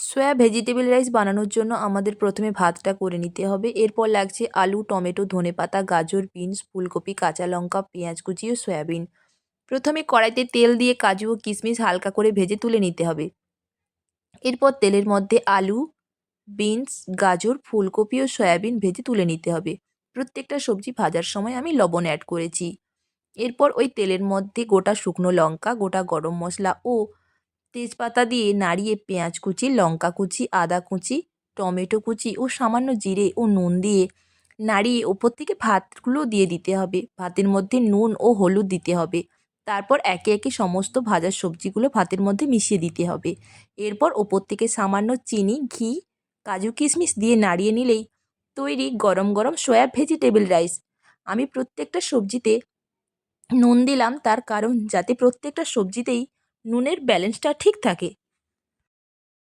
Soya vegetable rice বানানোর জন্য আমাদের প্রথমে ভাতটা করে নিতে হবে। এরপর লাগছে আলু, টমেটো, ধনেপাতা, গাজর, বিনস, ফুলকপি, কাঁচা লঙ্কা, পেঁয়াজ কুচি ও সয়াবিন। প্রথমে কড়াইতে তেল দিয়ে কাজু ও কিশমিশ হালকা করে ভেজে তুলে নিতে হবে। এরপর তেলের মধ্যে আলু, বিনস, গাজর, ফুলকপি ও সয়াবিন ভেজে তুলে নিতে হবে। প্রত্যেকটা সবজি ভাজার সময় আমি লবণ অ্যাড করেছি। এরপর ওই তেলের মধ্যে গোটা শুকনো লঙ্কা, গোটা গরম মশলা ও তেজপাতা দিয়ে নাড়িয়ে পেঁয়াজ কুচি, লঙ্কা কুচি, আদা কুচি, টমেটো কুচি ও সামান্য জিরে ও নুন দিয়ে নাড়িয়ে ওপর থেকে ভাতগুলো দিয়ে দিতে হবে। ভাতের মধ্যে নুন ও হলুদ দিতে হবে। তারপর একে একে সমস্ত ভাজা সবজিগুলো ভাতের মধ্যে মিশিয়ে দিতে হবে। এরপর ওপর থেকে সামান্য চিনি, ঘি, কাজু কিশমিশ দিয়ে নাড়িয়ে নিলেই তৈরি গরম গরম সয়া ভেজিটেবল রাইস। আমি প্রত্যেকটা সবজিতে নুন দিলাম, তার কারণ যাতে প্রত্যেকটা সবজিতেই নুনের ব্যালেন্সটা ঠিক থাকে।